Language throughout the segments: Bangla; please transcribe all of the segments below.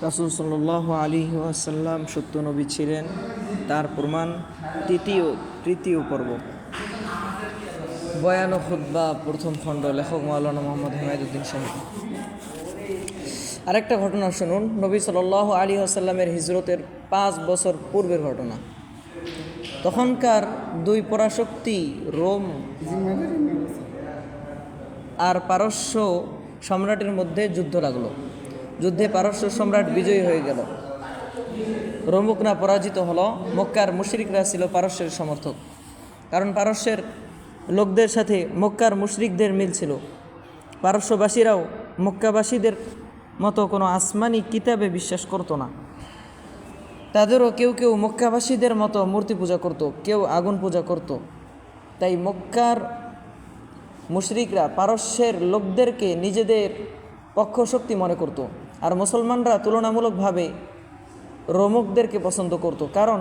রাসূল সাল্লাল্লাহু আলাইহি ওয়াসাল্লাম সত্য নবী ছিলেন, তার প্রমাণ তৃতীয় পর্ব। বয়ান ও খুতবা, প্রথম খণ্ড। লেখক মাওলানা মোহাম্মদ হেমায়েতুদ্দিন সাহেব। আরেকটা ঘটনা শুনুন। নবী সাল্লাল্লাহু আলাইহি ওয়াসাল্লামের হিজরতের 5 বছর পূর্বের ঘটনা। তখনকার দুই পরাশক্তি রোম আর পারস্য সম্রাটের মধ্যে যুদ্ধ লাগলো। যুদ্ধে পারস্য সম্রাট বিজয়ী হয়ে গেল, রোমকরা পরাজিত হলো। মক্কার মুশরিকরা ছিল পারস্যের সমর্থক, কারণ পারস্যের লোকদের সাথে মক্কার মুশরিকদের মিল ছিল। পারস্যবাসীরাও মক্কাবাসীদের মতো কোনো আসমানি কিতাবে বিশ্বাস করত না। তাদেরও কেউ কেউ মক্কাবাসীদের মতো মূর্তি পূজা করত, কেউ আগুন পূজা করত। তাই মক্কার মুশরিকরা পারস্যের লোকদেরকে নিজেদের পক্ষশক্তি মনে করত, আর মুসলমানরা তুলনামূলকভাবে রোমকদেরকে পছন্দ করত, কারণ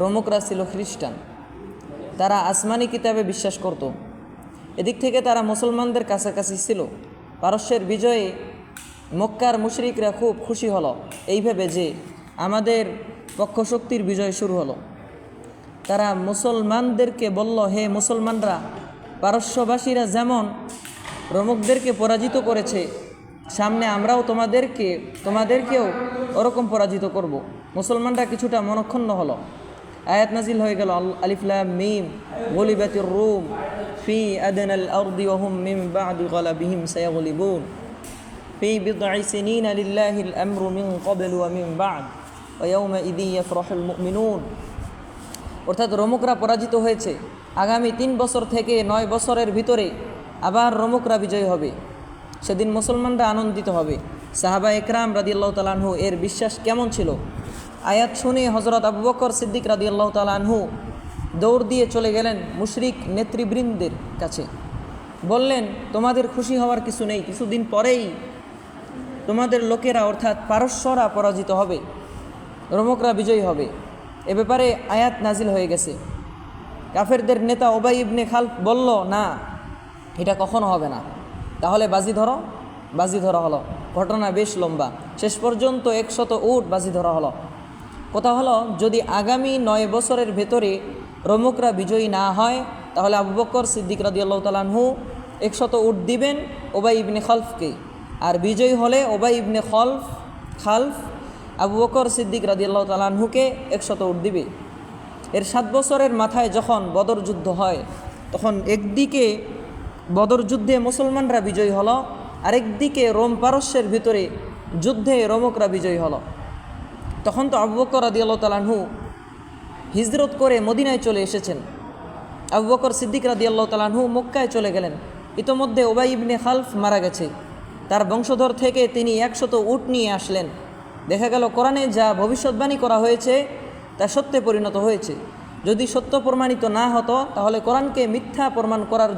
রোমকরা ছিল খ্রিস্টান। তারা আসমানি কিতাবে বিশ্বাস করত। এদিক থেকে তারা মুসলমানদের কাছাকাছি ছিল। পারস্যের বিজয়ে মক্কার মুশরিকরা খুব খুশি হলো, এই ভেবে যে আমাদের পক্ষশক্তির বিজয় শুরু হলো। তারা মুসলমানদেরকে বলল, হে মুসলমানরা, পারস্যবাসীরা যেমন রোমকদেরকে পরাজিত করেছে, সামনে আমরাও তোমাদেরকেও ওরকম পরাজিত করব। মুসলমানরা কিছুটা মনক্ষুণ্ণ হলো। আয়াত নাজিল হয়ে গেল, আলিফ লাম মিম গুলিবাতির রুম ফি আদনাল আরদি ওয়া হুম মিন বাদি গালাবিহিম সায়াগলিবুন ফি বিদঈ সিনিনা লিল্লাহিল আমরু মিন ক্বাবলু ওয়া মিন বাদ ওয়া ইয়াওমা ইযি ইয়াফরাহুল মুমিনুন। অর্থাৎ রোমকরা পরাজিত হয়েছে। আগামী 3 বছর থেকে 9 বছরের ভিতরে আবার রোমকরা বিজয়ী হবে। সেদিন মুসলমানরা আনন্দিত হবে। সাহাবা একরাম রাদিয়াল্লাহু তাআলা আনহু এর বিশ্বাস কেমন ছিল? আয়াত শুনে হযরত আবু বকর সিদ্দিক রাদিয়াল্লাহু তাআলা আনহু দৌড় দিয়ে চলে গেলেন মুশরিক নেতৃবৃন্দের কাছে। বললেন, তোমাদের খুশি হওয়ার কিছু নেই, কিছুদিন পরেই তোমাদের লোকেরা অর্থাৎ পারস্যরা পরাজিত হবে, রোমকরা বিজয়ী হবে। এ ব্যাপারে আয়াত নাজিল হয়ে গেছে। কাফেরদের নেতা উবাই ইবনে খালফ বলল, না, এটা কখনো হবে না। তাহলে বাজি ধরা হলো। ঘটনা বেশ লম্বা। শেষ পর্যন্ত 100 উট বাজি ধরা হলো। কথা হলো, যদি আগামী 9 বছরের ভেতরে রোমকরা বিজয়ী না হয়, তাহলে আবু বকর সিদ্দিক রাদিয়াল্লাহু তাআলা আনহু 100 উট দিবেন উবাই ইবনে খালফকে, আর বিজয়ী হলে উবাই ইবনে খালফ আবু বকর সিদ্দিক রাদিয়াল্লাহু তাআলা আনহুকে 100 উট দিবে। এর 7 বছরের মাথায় যখন বদর যুদ্ধ হয়, তখন একদিকে বদর যুদ্ধে মুসলমানরা বিজয়ী হলো, আরেকদিকে রোম পারস্যের ভিতরে যুদ্ধে রোমকরা বিজয়ী হলো। তখন তো আবু বকর রাদিয়াল্লাহু তাআলা আনহু হিজরত করে মদিনায় চলে এসেছেন। আবু বকর সিদ্দিক রাদিয়াল্লাহু তাআলা আনহু মক্কায় চলে গেলেন। ইতোমধ্যে উবাই ইবনে খালফ মারা গেছে। তার বংশধর থেকে তিনি 100 উট নিয়ে আসলেন। দেখা গেল কোরআনে যা ভবিষ্যৎবাণী করা হয়েছে তা সত্যে পরিণত হয়েছে। যদি সত্য প্রমাণিত না হতো, তাহলে কোরআনকে মিথ্যা প্রমাণ করার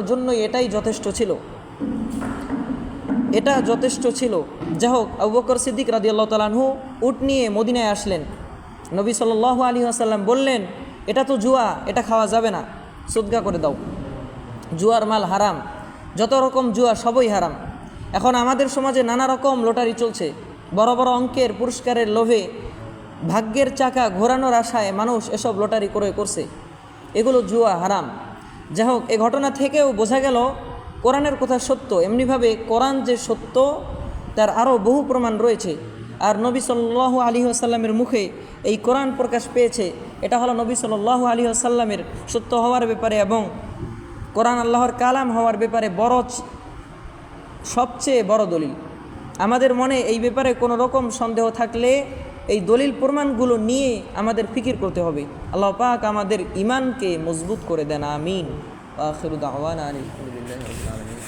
জন্যই এটাই যথেষ্ট ছিল। যাই হোক, আবু বকর সিদ্দিক রাদিয়াল্লাহু তাআলা আনহু উট নিয়ে মদিনায় আসলেন। নবী সাল্লাল্লাহু আলাইহি ওয়াসাল্লাম বললেন, এটা তো জুয়া, এটা খাওয়া যাবে না, সদকা করে দাও। জুয়ার মাল হারাম, যত রকম জুয়া সবই হারাম। এখন আমাদের সমাজে নানা রকম লটারি চলছে। বড় বড় অঙ্কের পুরস্কারের লোভে ভাগ্যের চাকা ঘোরানোর আশায় মানুষ এসব লটারি ক্রয় করছে। এগুলো জুয়া, হারাম। যাই হোক, এ ঘটনা থেকেও বোঝা গেল কোরআনের কথা সত্য। এমনিভাবে কোরআন যে সত্য তার আরও বহু প্রমাণ রয়েছে। আর নবী সাল্লাল্লাহু আলাইহি ওয়াসাল্লামের মুখে এই কোরআন প্রকাশ পেয়েছে। এটা হলো নবী সাল্লাল্লাহু আলাইহি ওয়াসাল্লামের সত্য হওয়ার ব্যাপারে এবং কোরআন আল্লাহর কালাম হওয়ার ব্যাপারে সবচেয়ে বড় দলিল। আমাদের মনে এই ব্যাপারে কোনো রকম সন্দেহ থাকলে এই দলিল প্রমাণগুলো নিয়ে আমাদের ফিকির করতে হবে। আল্লাহ পাক আমাদের ঈমানকে মজবুত করে দেন, আমিন। আখিরু দাওয়ানা আলহামদুলিল্লাহি রাব্বিল আলামিন।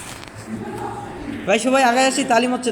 ভাই সবাই আগে আসি, তালিম হচ্ছে।